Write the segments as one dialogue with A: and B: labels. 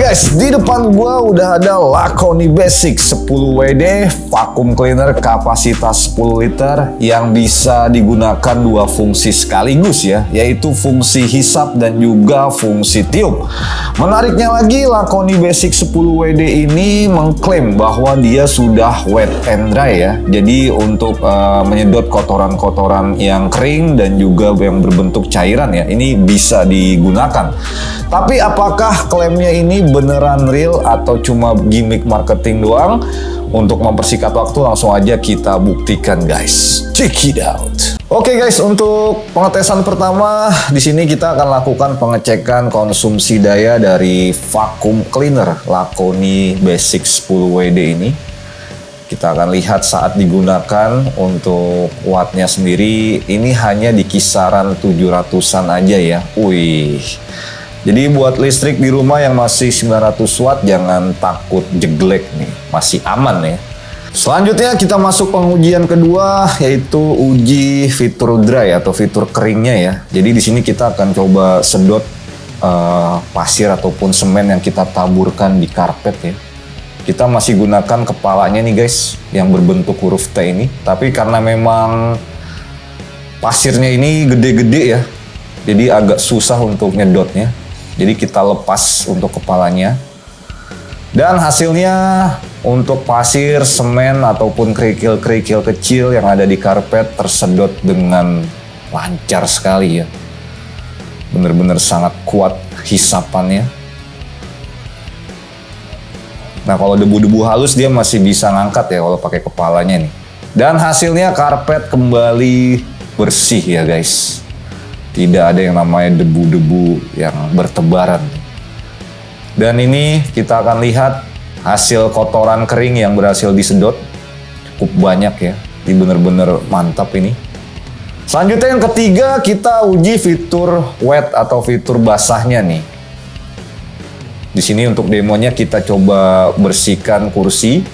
A: Guys, di depan gua udah ada Laconi Basic 10 WD vacuum cleaner kapasitas 10 liter yang bisa digunakan dua fungsi sekaligus ya, yaitu fungsi hisap dan juga fungsi tiup. Menariknya lagi, Laconi Basic 10 WD ini mengklaim bahwa dia sudah wet and dry ya. Jadi untuk menyedot kotoran-kotoran yang kering dan juga yang berbentuk cairan ya, ini bisa digunakan. Tapi apakah klaimnya ini beneran real atau cuma gimmick marketing doang? Untuk mempersingkat waktu langsung aja kita buktikan guys. Check it out. Oke guys, untuk pengetesan pertama di sini kita akan lakukan pengecekan konsumsi daya dari vacuum cleaner Laconi Basic 10 WD ini. Kita akan lihat saat digunakan. Untuk wattnya sendiri ini hanya di kisaran 700-an aja ya. Wih. Jadi buat listrik di rumah yang masih 900 watt jangan takut jeglek nih, masih aman ya. Selanjutnya kita masuk pengujian kedua, yaitu uji fitur dry atau fitur keringnya ya. Jadi di sini kita akan coba sedot pasir ataupun semen yang kita taburkan di karpet ya. Kita masih gunakan kepalanya nih guys, yang berbentuk huruf T ini. Tapi karena memang pasirnya ini gede-gede ya, jadi agak susah untuk nyedotnya. Jadi kita lepas untuk kepalanya. Dan hasilnya untuk pasir, semen, ataupun kerikil-kerikil kecil yang ada di karpet tersedot dengan lancar sekali ya. Bener-bener sangat kuat hisapannya. Nah kalau debu-debu halus dia masih bisa ngangkat ya kalau pakai kepalanya nih. Dan hasilnya karpet kembali bersih ya guys. Tidak ada yang namanya debu-debu yang bertebaran. Dan ini kita akan lihat hasil kotoran kering yang berhasil disedot. Cukup banyak ya. Ini bener-bener mantap ini. Selanjutnya yang ketiga kita uji fitur wet atau fitur basahnya nih. Di sini untuk demonya kita coba bersihkan kursi.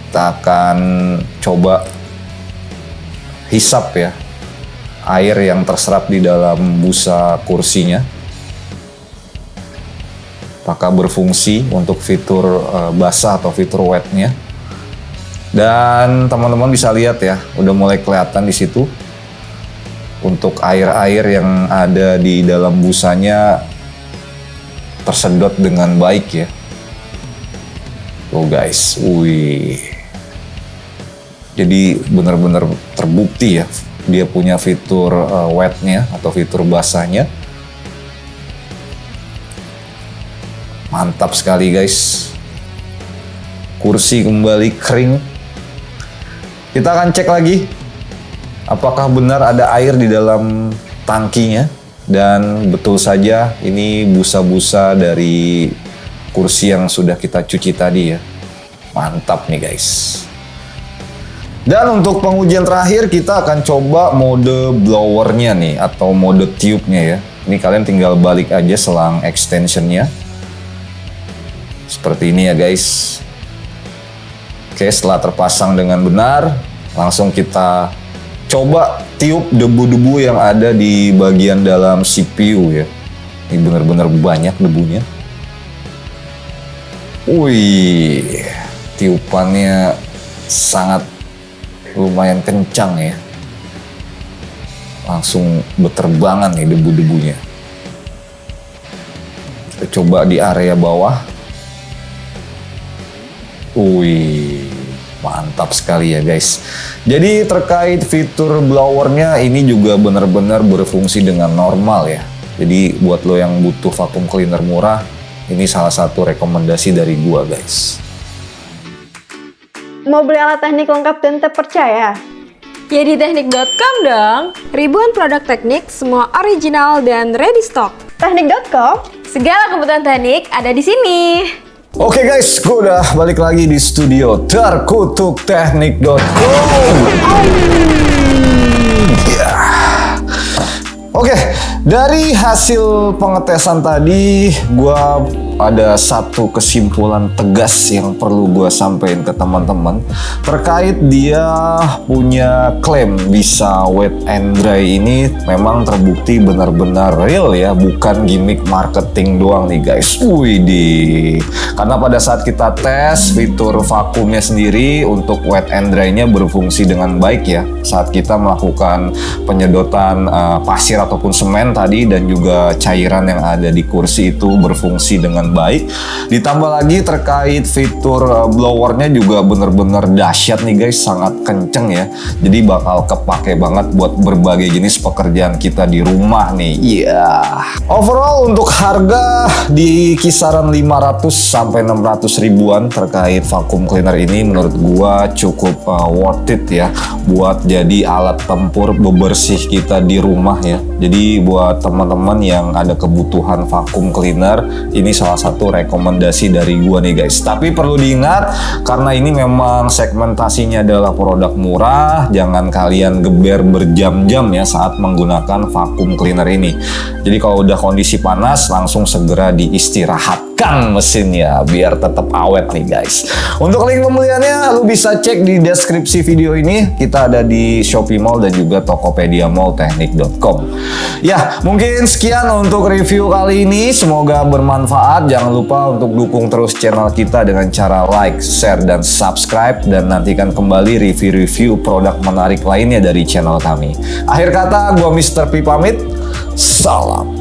A: Kita akan coba hisap ya air yang terserap di dalam busa kursinya. Apakah berfungsi untuk fitur basah atau fitur wetnya? Dan teman-teman bisa lihat ya, udah mulai kelihatan di situ untuk air-air yang ada di dalam busanya tersedot dengan baik ya. Tuh guys, wih. Jadi benar-benar terbukti ya dia punya fitur wetnya atau fitur basahnya. Mantap sekali guys. Kursi kembali kering. Kita akan cek lagi apakah benar ada air di dalam tangkinya. Dan betul saja ini busa-busa dari kursi yang sudah kita cuci tadi ya. Mantap nih guys. Dan untuk pengujian terakhir kita akan coba mode blowernya nih atau mode tiupnya ya. Ini kalian tinggal balik aja selang extensionnya. Seperti ini ya guys. Oke, setelah terpasang dengan benar, langsung kita coba tiup debu-debu yang ada di bagian dalam CPU ya. Ini benar-benar banyak debunya. Wih, tiupannya sangat lumayan kencang ya. Langsung berterbangan nih debu-debunya. Kita coba di area bawah. Wih, mantap sekali ya guys. Jadi terkait fitur blowernya ini juga benar-benar berfungsi dengan normal ya. Jadi buat lo yang butuh vacuum cleaner murah, ini salah satu rekomendasi dari gua guys.
B: Mau beli alat teknik lengkap dan terpercaya?
C: Ya di teknik.com dong. Ribuan produk teknik, semua original dan ready stock.
B: Teknik.com?
C: Segala kebutuhan teknik ada di sini.
A: Oke guys, gue udah balik lagi di studio terkutuk teknik.com. Oke, dari hasil pengetesan tadi, gue ada satu kesimpulan tegas yang perlu gue sampaikan ke teman-teman terkait dia punya klaim bisa wet and dry ini memang terbukti benar-benar real ya, bukan gimmick marketing doang nih guys. Widih, karena pada saat kita tes fitur vakumnya sendiri untuk wet and dry-nya berfungsi dengan baik ya saat kita melakukan penyedotan pasir ataupun semen tadi, dan juga cairan yang ada di kursi itu berfungsi dengan baik. Ditambah lagi terkait fitur blowernya juga bener-bener dahsyat nih guys, sangat kenceng ya. Jadi bakal kepake banget buat berbagai jenis pekerjaan kita di rumah nih. Iya. Overall untuk harga di kisaran 500 sampai 600 ribuan terkait vacuum cleaner ini menurut gua cukup worth it ya buat jadi alat tempur bebersih kita di rumah ya. Jadi buat teman-teman yang ada kebutuhan vacuum cleaner, ini salah satu rekomendasi dari gua nih guys. Tapi perlu diingat karena ini memang segmentasinya adalah produk murah, jangan kalian geber berjam-jam ya saat menggunakan vacuum cleaner ini. Jadi kalau udah kondisi panas langsung segera diistirahatkan mesinnya biar tetap awet nih guys. Untuk link pembeliannya lu bisa cek di deskripsi video ini. Kita ada di Shopee Mall dan juga Tokopedia Mall teknik.com. Ya, mungkin sekian untuk review kali ini. Semoga bermanfaat. Jangan lupa untuk dukung terus channel kita dengan cara like, share, dan subscribe. Dan nantikan kembali review-review produk menarik lainnya dari channel kami. Akhir kata, gua Mr. P pamit. Salam.